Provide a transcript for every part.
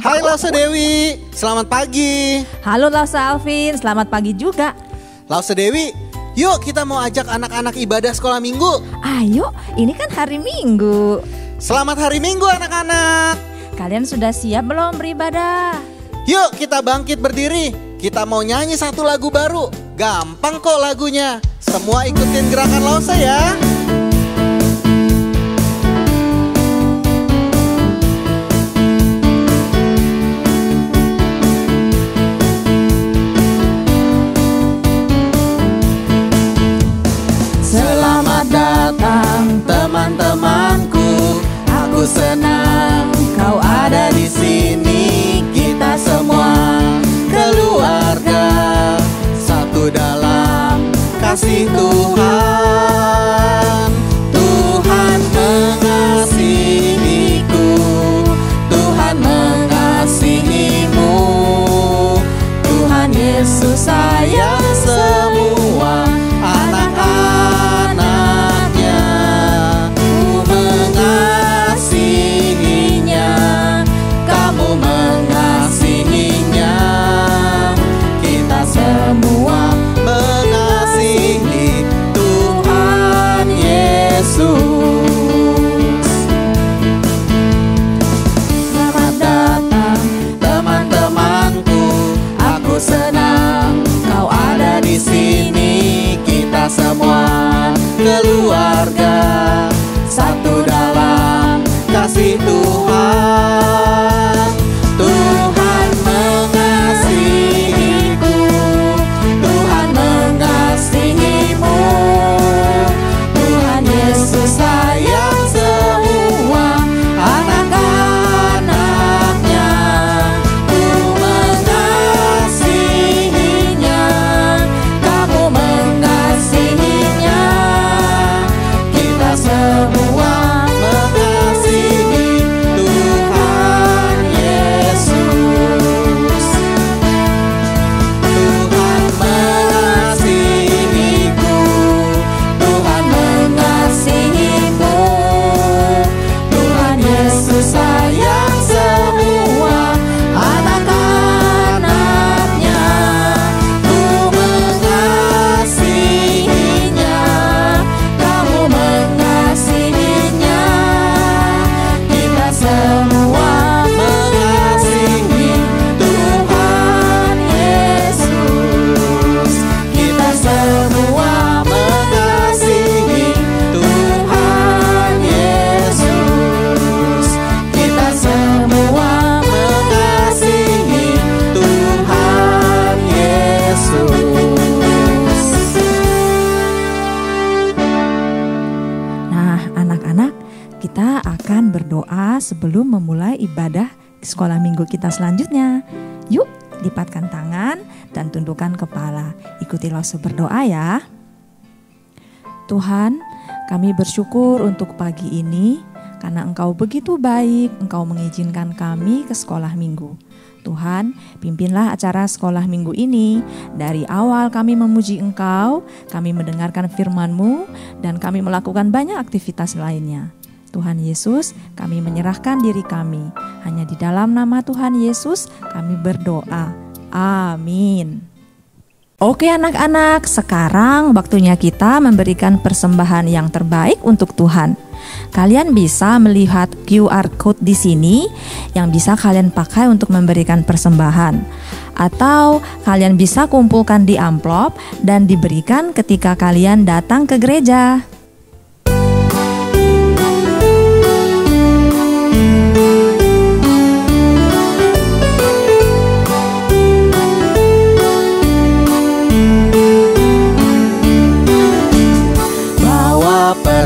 Hai Lause Dewi, selamat pagi. Halo Lause Alvin, selamat pagi juga. Lause Dewi, yuk kita mau ajak anak-anak ibadah sekolah minggu. Ayo, ini kan hari Minggu. Selamat hari Minggu anak-anak. Kalian sudah siap belum beribadah? Yuk kita bangkit berdiri. Kita mau nyanyi satu lagu baru. Gampang kok lagunya. Semua ikutin gerakan Lause ya. Selamat datang teman-temanku, aku senang kau ada di sini. Kita semua keluarga, satu dalam kasih Tuhan. Tuhan mengasihiku, Tuhan mengasihimu. Tuhan Yesus sayang semua anak-anaknya. Ku mengasihinya, kamu mengasihinya. Kita semua mengasihi Tuhan Yesus. Selamat datang teman-temanku, aku senang kau ada di sini. Kita semua keluarga, satu dalam kasih Tuhan. Tuhan mengasihiku, Tuhan mengasihimu. Tuhan Yesus sayang semua anak-anaknya. Ku mengasihinya, kamu mengasihinya. Kita semua mengasihi Tuhan Yesus. Tuhan mengasihiku, Tuhan mengasihimu. Tuhan Yesus sayang semua anak-anaknya. Ku mengasihinya, kamu mengasihinya. Kita semua mengasihi Tuhan Yesus. Kita semua mengasihi Tuhan Yesus. Kita semua mengasihi Tuhan Yesus. Nah, anak-anak, kita akan berdoa sebelum memulai ibadah sekolah minggu kita selanjutnya. Yuk, lipatkan tangan dan tundukkan kepala. Ikuti Lause berdoa ya. Tuhan, kami bersyukur untuk pagi ini karena Engkau begitu baik, Engkau mengizinkan kami ke sekolah minggu. Tuhan, pimpinlah acara sekolah minggu ini. Dari awal kami memuji Engkau, kami mendengarkan firman-Mu, dan kami melakukan banyak aktivitas lainnya. Tuhan Yesus, kami menyerahkan diri kami. Hanya di dalam nama Tuhan Yesus kami berdoa. Amin. Oke anak-anak, sekarang waktunya kita memberikan persembahan yang terbaik untuk Tuhan. Kalian bisa melihat QR code di sini yang bisa kalian pakai untuk memberikan persembahan. Atau kalian bisa kumpulkan di amplop dan diberikan ketika kalian datang ke gereja.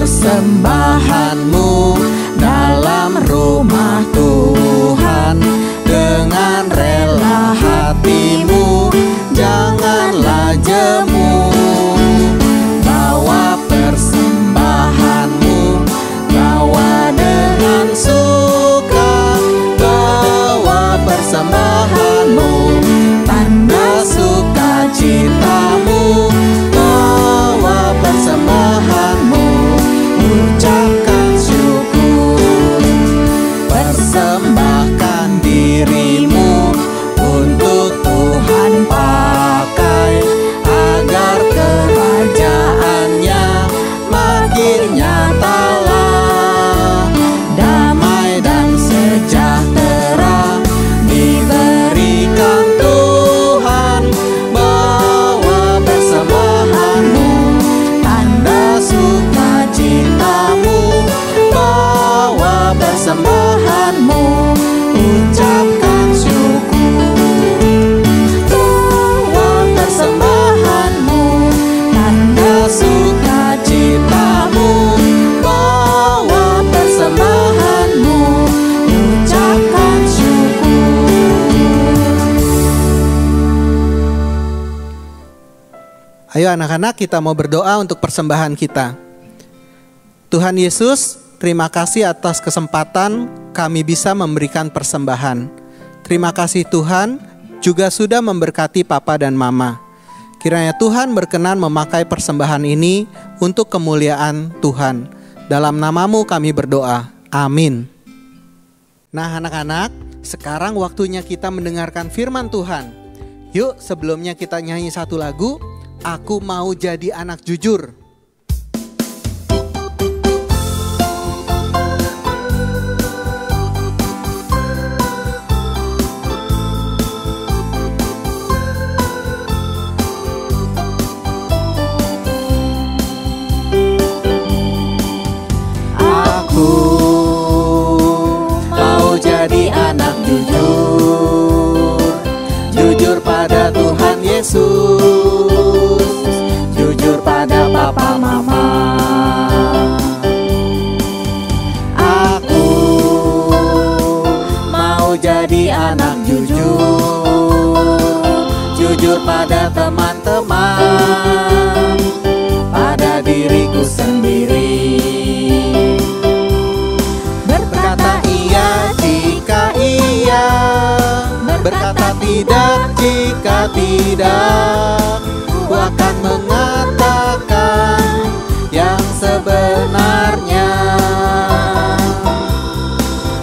Persembahanmu dalam rumah Tuhan dengan rela hatimu, janganlah jemu. Bawa persembahanmu, bawa dengan suka, bawa persembahanmu, tanda sukacitamu, bawa persembahanmu, ucapkan syukur, persembahkan dirimu untuk Tuhan pakai, agar kerajaannya makin nyatalah, damai dan sejahtera diberikan Tuhan. Bawa persembahanmu, tanda sukacitamu, bawa persembahanmu, ucapkan syukur, bawa persembahanmu, tanda sukacitamu, bawa persembahanmu, ucapkan syukur. Ayo anak-anak, kita mau berdoa untuk persembahan kita. Tuhan Yesus, terima kasih atas kesempatan kami bisa memberikan persembahan. Terima kasih Tuhan juga sudah memberkati Papa dan Mama. Kiranya Tuhan berkenan memakai persembahan ini untuk kemuliaan Tuhan. Dalam namamu kami berdoa. Amin. Nah anak-anak, sekarang waktunya kita mendengarkan firman Tuhan. Yuk sebelumnya kita nyanyi satu lagu, Aku Mau Jadi Anak Jujur. Aku mau jadi anak jujur, jujur pada Tuhan Yesus, jujur pada Papa Mama. Aku mau jadi anak jujur, jujur pada teman-teman, pada diriku sendiri. Berkata iya jika iya, berkata tidak jika tidak. Ku akan mengatakan yang sebenarnya.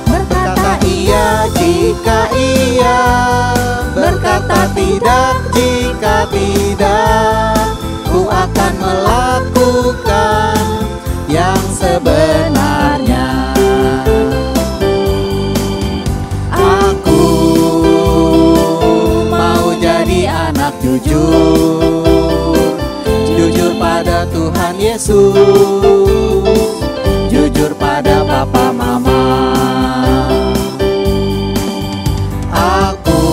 Berkata iya jika iya, berkata tidak jika tidak. Ku akan melakukan yang sebenarnya. Aku mau jadi anak jujur, jujur pada Tuhan Yesus, jujur pada Papa Mama. Aku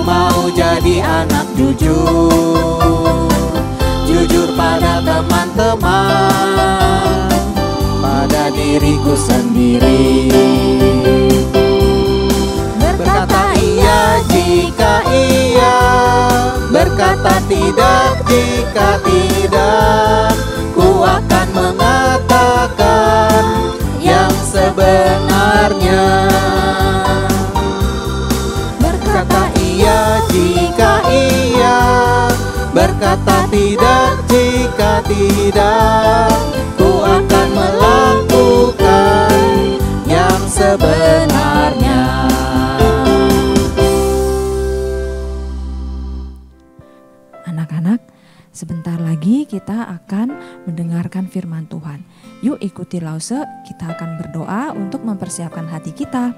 mau jadi anak jujur, jujur pada teman-teman, pada diriku sendiri. Berkata iya jika iya, berkata tidak jika tidak. Ku akan mengatakan yang sebenarnya. Berkata iya jika iya, berkata tidak jika tidak. Ku akan melakukan yang sebenarnya. Anak-anak, sebentar lagi kita akan mendengarkan firman Tuhan. Yuk ikuti Lause, kita akan berdoa untuk mempersiapkan hati kita.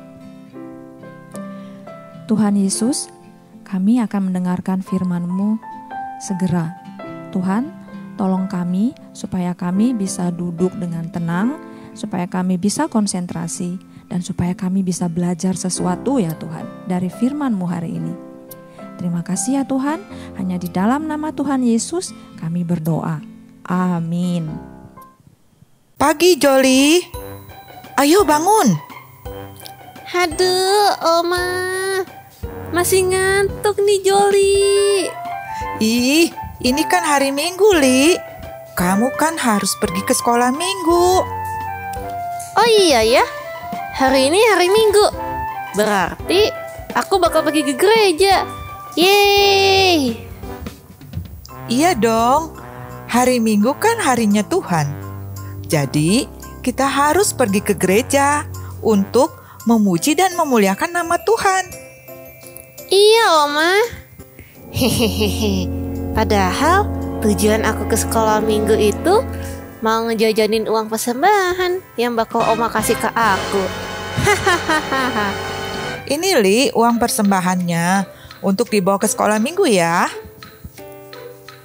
Tuhan Yesus, kami akan mendengarkan firman-Mu segera. Tuhan, tolong kami supaya kami bisa duduk dengan tenang, supaya kami bisa konsentrasi, dan supaya kami bisa belajar sesuatu ya Tuhan dari firman-Mu hari ini. Terima kasih ya Tuhan, hanya di dalam nama Tuhan Yesus kami berdoa. Amin. Pagi, Joli. Ayo bangun. Aduh, Oma. Masih ngantuk nih, Joli. Ih, ini kan hari Minggu, Li. Kamu kan harus pergi ke sekolah Minggu. Oh iya ya, hari ini hari Minggu. Berarti aku bakal pergi ke gereja. Yeay. Iya dong, hari Minggu kan harinya Tuhan. Jadi, kita harus pergi ke gereja untuk memuji dan memuliakan nama Tuhan. Iya, Oma. Hehehe. Padahal tujuan aku ke sekolah Minggu itu mau ngejajanin uang persembahan yang bakal Oma kasih ke aku. Hahaha. Ini, Li, uang persembahannya untuk dibawa ke sekolah Minggu ya.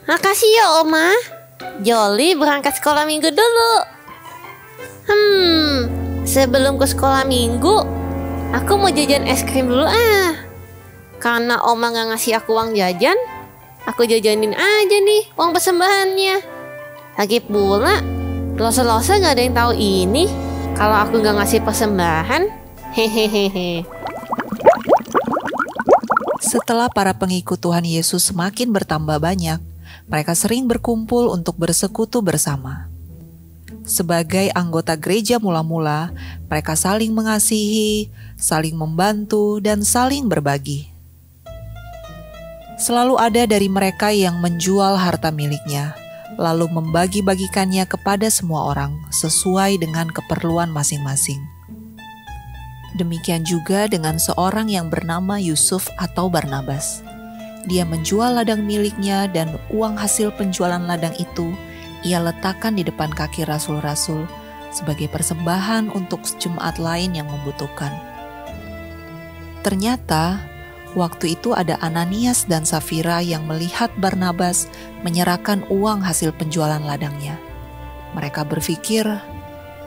Makasih ya Oma. Joli berangkat sekolah Minggu dulu. Sebelum ke sekolah Minggu, aku mau jajan es krim dulu Karena Oma gak ngasih aku uang jajan, aku jajanin aja nih uang persembahannya. Lagi pula, losa-losa gak ada yang tahu ini kalau aku gak ngasih persembahan. Hehehe. Setelah para pengikut Tuhan Yesus semakin bertambah banyak, mereka sering berkumpul untuk bersekutu bersama. Sebagai anggota gereja mula-mula, mereka saling mengasihi, saling membantu, dan saling berbagi. Selalu ada dari mereka yang menjual harta miliknya, lalu membagi-bagikannya kepada semua orang sesuai dengan keperluan masing-masing. Demikian juga dengan seorang yang bernama Yusuf atau Barnabas. Dia menjual ladang miliknya dan uang hasil penjualan ladang itu ia letakkan di depan kaki rasul-rasul sebagai persembahan untuk jemaat lain yang membutuhkan. Ternyata, waktu itu ada Ananias dan Safira yang melihat Barnabas menyerahkan uang hasil penjualan ladangnya. Mereka berpikir,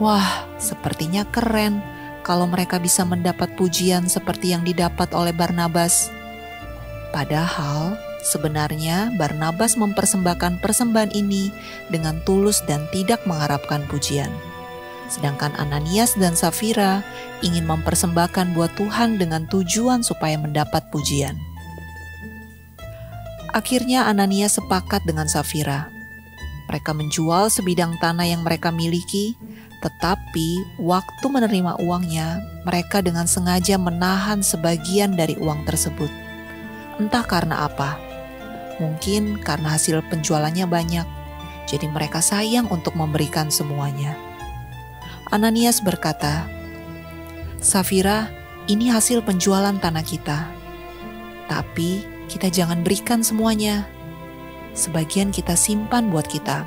wah, sepertinya keren kalau mereka bisa mendapat pujian seperti yang didapat oleh Barnabas. Padahal, sebenarnya Barnabas mempersembahkan persembahan ini dengan tulus dan tidak mengharapkan pujian. Sedangkan Ananias dan Safira ingin mempersembahkan buat Tuhan dengan tujuan supaya mendapat pujian. Akhirnya Ananias sepakat dengan Safira. Mereka menjual sebidang tanah yang mereka miliki, tetapi waktu menerima uangnya, mereka dengan sengaja menahan sebagian dari uang tersebut. Entah karena apa, mungkin karena hasil penjualannya banyak, jadi mereka sayang untuk memberikan semuanya. Ananias berkata, Safira, ini hasil penjualan tanah kita. Tapi kita jangan berikan semuanya. Sebagian kita simpan buat kita.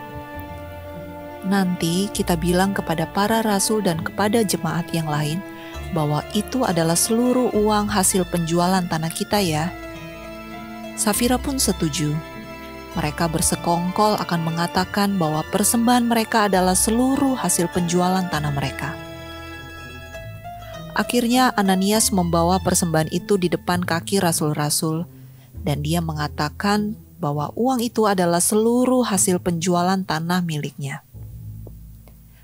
Nanti kita bilang kepada para rasul dan kepada jemaat yang lain bahwa itu adalah seluruh uang hasil penjualan tanah kita ya. Safira pun setuju. Mereka bersekongkol akan mengatakan bahwa persembahan mereka adalah seluruh hasil penjualan tanah mereka. Akhirnya Ananias membawa persembahan itu di depan kaki rasul-rasul, dan dia mengatakan bahwa uang itu adalah seluruh hasil penjualan tanah miliknya.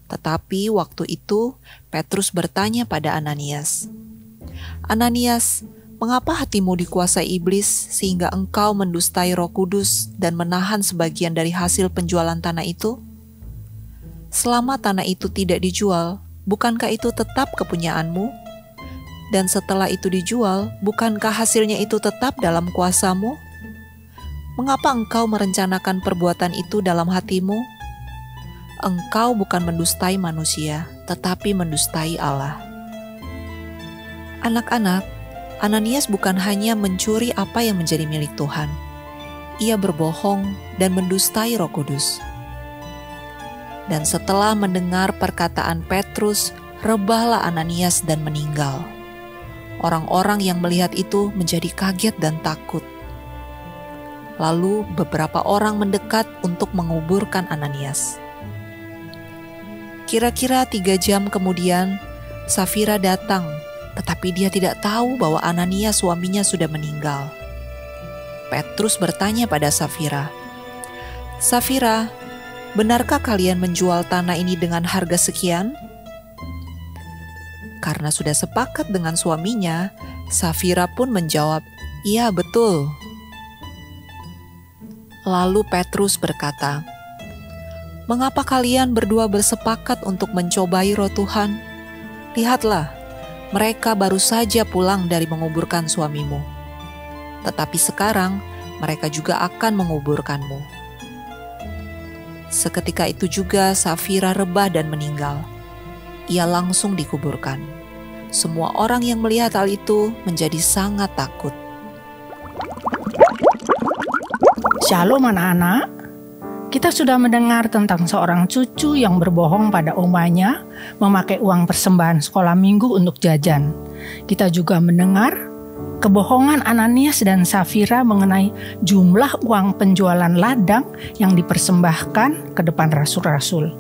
Tetapi waktu itu Petrus bertanya pada Ananias, Ananias, mengapa hatimu dikuasai iblis sehingga engkau mendustai Roh Kudus dan menahan sebagian dari hasil penjualan tanah itu? Selama tanah itu tidak dijual, bukankah itu tetap kepunyaanmu? Dan setelah itu dijual, bukankah hasilnya itu tetap dalam kuasamu? Mengapa engkau merencanakan perbuatan itu dalam hatimu? Engkau bukan mendustai manusia, tetapi mendustai Allah. Anak-anak, Ananias bukan hanya mencuri apa yang menjadi milik Tuhan. Ia berbohong dan mendustai Roh Kudus. Dan setelah mendengar perkataan Petrus, rebahlah Ananias dan meninggal. Orang-orang yang melihat itu menjadi kaget dan takut. Lalu beberapa orang mendekat untuk menguburkan Ananias. Kira-kira 3 jam kemudian, Safira datang, tetapi dia tidak tahu bahwa Ananias suaminya sudah meninggal. Petrus bertanya pada Safira, "Safira, benarkah kalian menjual tanah ini dengan harga sekian?" Karena sudah sepakat dengan suaminya, Safira pun menjawab, "Iya, betul." Lalu Petrus berkata, "Mengapa kalian berdua bersepakat untuk mencobai Roh Tuhan? Lihatlah, mereka baru saja pulang dari menguburkan suamimu. Tetapi sekarang mereka juga akan menguburkanmu." Seketika itu juga Safira rebah dan meninggal. Ia langsung dikuburkan. Semua orang yang melihat hal itu menjadi sangat takut. Shalom anak-anak. Kita sudah mendengar tentang seorang cucu yang berbohong pada omanya memakai uang persembahan sekolah minggu untuk jajan. Kita juga mendengar kebohongan Ananias dan Safira mengenai jumlah uang penjualan ladang yang dipersembahkan ke depan rasul-rasul.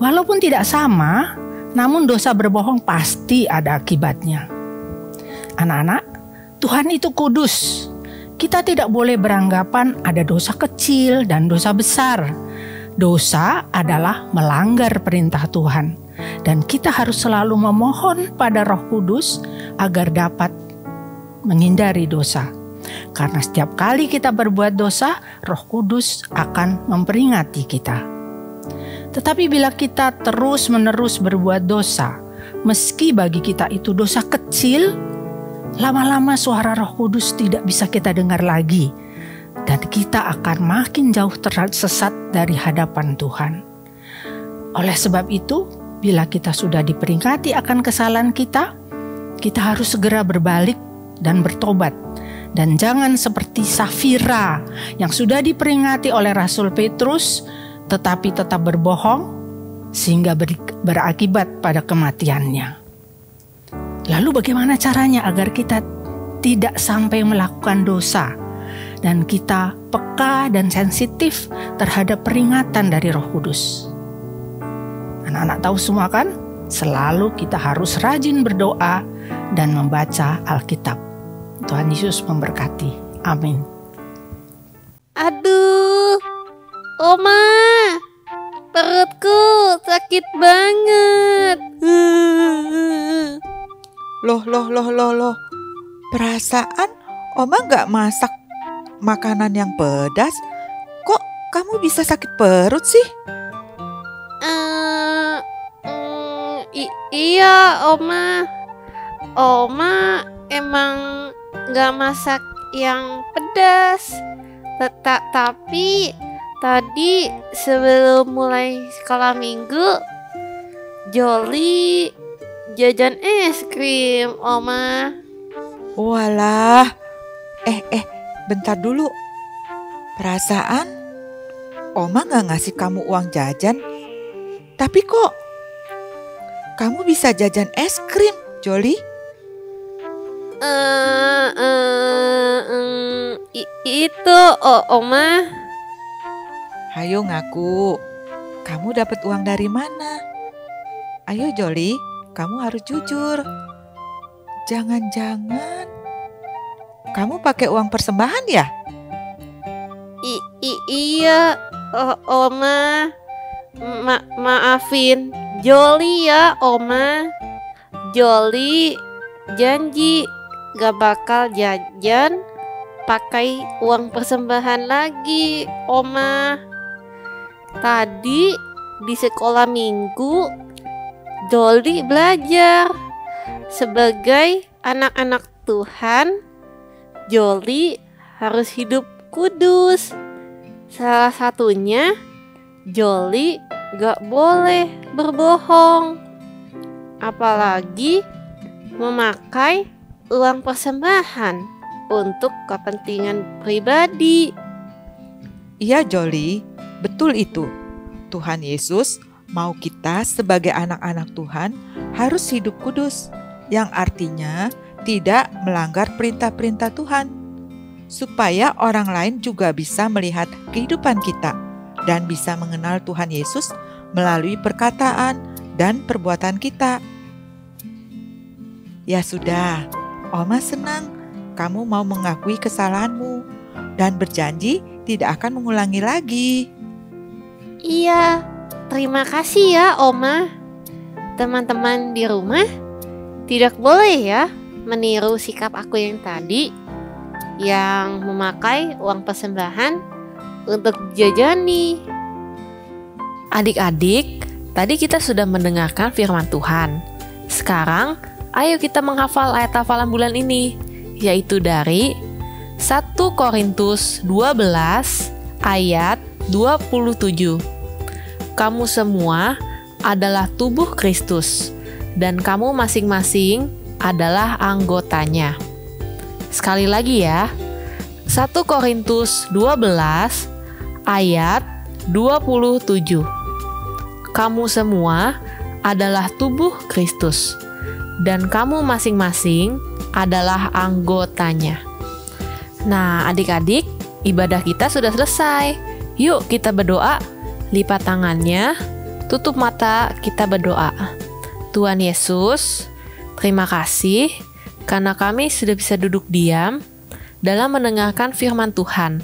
Walaupun tidak sama, namun dosa berbohong pasti ada akibatnya. Anak-anak, Tuhan itu kudus. Kita tidak boleh beranggapan ada dosa kecil dan dosa besar. Dosa adalah melanggar perintah Tuhan. Dan kita harus selalu memohon pada Roh Kudus agar dapat menghindari dosa. Karena setiap kali kita berbuat dosa, Roh Kudus akan memperingati kita. Tetapi bila kita terus-menerus berbuat dosa, meski bagi kita itu dosa kecil, lama-lama suara Roh Kudus tidak bisa kita dengar lagi, dan kita akan makin jauh tersesat dari hadapan Tuhan. Oleh sebab itu, bila kita sudah diperingati akan kesalahan kita harus segera berbalik dan bertobat. Dan jangan seperti Safira yang sudah diperingati oleh Rasul Petrus, tetapi tetap berbohong sehingga berakibat pada kematiannya. Lalu bagaimana caranya agar kita tidak sampai melakukan dosa dan kita peka dan sensitif terhadap peringatan dari Roh Kudus? Anak-anak tahu semua kan? Selalu kita harus rajin berdoa dan membaca Alkitab. Tuhan Yesus memberkati. Amin. Aduh, Oma, perutku sakit banget. Loh. Perasaan Oma gak masak makanan yang pedas. Kok kamu bisa sakit perut sih? Iya, Oma. Oma emang gak masak yang pedas. Tapi tadi sebelum mulai sekolah minggu, Joli jajan es krim, Oma. Walah. Bentar dulu. Perasaan Oma gak ngasih kamu uang jajan. Tapi kok kamu bisa jajan es krim, Joli? Itu, Oma. Ayo ngaku, kamu dapat uang dari mana? Ayo Joli, kamu harus jujur. Jangan-jangan kamu pakai uang persembahan ya? Iya, Oma. Maafin Joli ya, Oma. Joli janji gak bakal jajan pakai uang persembahan lagi, Oma. Tadi di sekolah minggu, Joli belajar sebagai anak-anak Tuhan. Joli harus hidup kudus. Salah satunya, Joli gak boleh berbohong, apalagi memakai uang persembahan untuk kepentingan pribadi. Iya Joli, betul itu. Tuhan Yesus mau kita sebagai anak-anak Tuhan harus hidup kudus, yang artinya tidak melanggar perintah-perintah Tuhan, supaya orang lain juga bisa melihat kehidupan kita dan bisa mengenal Tuhan Yesus melalui perkataan dan perbuatan kita. Ya sudah, Oma senang kamu mau mengakui kesalahanmu dan berjanji tidak akan mengulangi lagi. Iya, terima kasih ya Oma. Teman-teman di rumah tidak boleh ya meniru sikap aku yang tadi, yang memakai uang persembahan untuk jajani. Adik-adik, tadi kita sudah mendengarkan firman Tuhan. Sekarang, ayo kita menghafal ayat hafalan bulan ini, yaitu dari 1 Korintus 12 ayat 27. Kamu semua adalah tubuh Kristus, dan kamu masing-masing adalah anggotanya. Sekali lagi ya, 1 Korintus 12 ayat 27. Kamu semua adalah tubuh Kristus, dan kamu masing-masing adalah anggotanya. Nah, adik-adik, ibadah kita sudah selesai. Yuk kita berdoa. Lipat tangannya, tutup mata, kita berdoa. Tuhan Yesus, terima kasih karena kami sudah bisa duduk diam dalam mendengarkan firman Tuhan.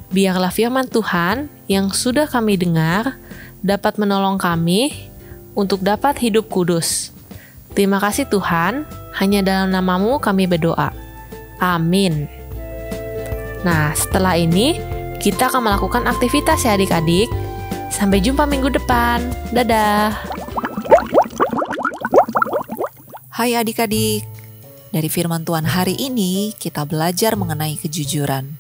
Biarlah firman Tuhan yang sudah kami dengar dapat menolong kami untuk dapat hidup kudus. Terima kasih Tuhan, hanya dalam nama-Mu kami berdoa. Amin. Nah, setelah ini kita akan melakukan aktivitas ya adik-adik. Sampai jumpa minggu depan. Dadah. Hai adik-adik, dari firman Tuhan hari ini kita belajar mengenai kejujuran.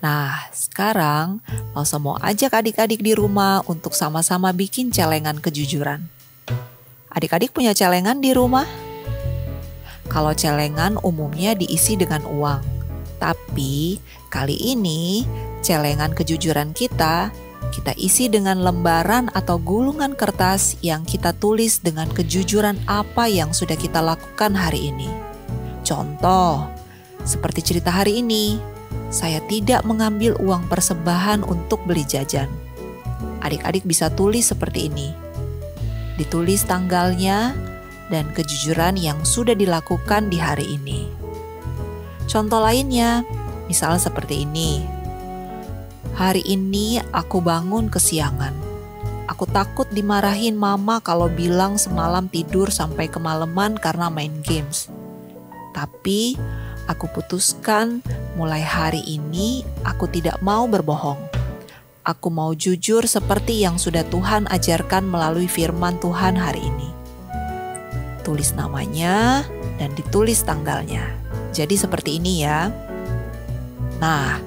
Nah, sekarang mau ajak adik-adik di rumah untuk sama-sama bikin celengan kejujuran. Adik-adik punya celengan di rumah? Kalau celengan umumnya diisi dengan uang, tapi kali ini celengan kejujuran kita isi dengan lembaran atau gulungan kertas yang kita tulis dengan kejujuran apa yang sudah kita lakukan hari ini. Contoh, seperti cerita hari ini, saya tidak mengambil uang persembahan untuk beli jajan. Adik-adik bisa tulis seperti ini. Ditulis tanggalnya dan kejujuran yang sudah dilakukan di hari ini. Contoh lainnya, misal seperti ini. Hari ini aku bangun kesiangan. Aku takut dimarahin mama kalau bilang semalam tidur sampai kemalaman karena main games. Tapi aku putuskan mulai hari ini aku tidak mau berbohong. Aku mau jujur seperti yang sudah Tuhan ajarkan melalui firman Tuhan hari ini. Tulis namanya dan ditulis tanggalnya. Jadi seperti ini ya. Nah,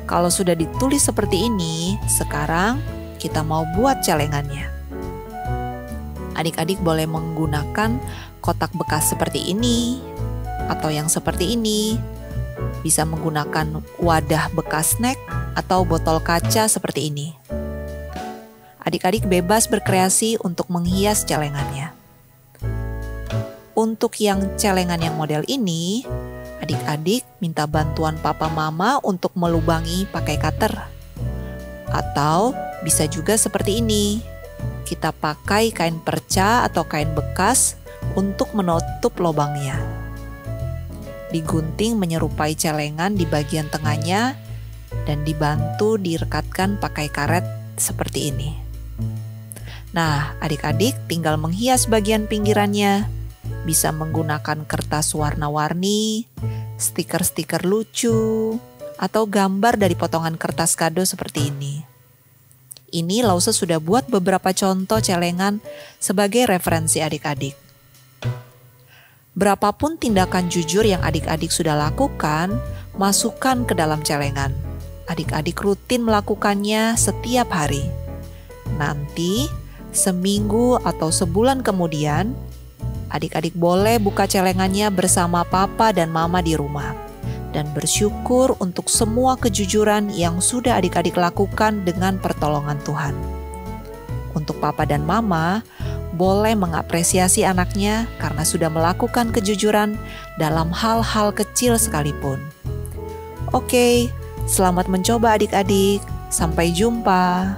kalau sudah ditulis seperti ini, sekarang kita mau buat celengannya. Adik-adik boleh menggunakan kotak bekas seperti ini, atau yang seperti ini. Bisa menggunakan wadah bekas snack atau botol kaca seperti ini. Adik-adik bebas berkreasi untuk menghias celengannya. Untuk yang celengan yang model ini, adik-adik minta bantuan papa mama untuk melubangi pakai cutter. Atau bisa juga seperti ini. Kita pakai kain perca atau kain bekas untuk menutup lubangnya. Digunting menyerupai celengan di bagian tengahnya dan dibantu direkatkan pakai karet seperti ini. Nah, adik-adik tinggal menghias bagian pinggirannya. Bisa menggunakan kertas warna-warni, stiker-stiker lucu, atau gambar dari potongan kertas kado seperti ini. Ini Lause sudah buat beberapa contoh celengan sebagai referensi adik-adik. Berapapun tindakan jujur yang adik-adik sudah lakukan, masukkan ke dalam celengan. Adik-adik rutin melakukannya setiap hari. Nanti, seminggu atau sebulan kemudian, adik-adik boleh buka celengannya bersama papa dan mama di rumah dan bersyukur untuk semua kejujuran yang sudah adik-adik lakukan dengan pertolongan Tuhan. Untuk papa dan mama, boleh mengapresiasi anaknya karena sudah melakukan kejujuran dalam hal-hal kecil sekalipun. Oke, selamat mencoba adik-adik. Sampai jumpa.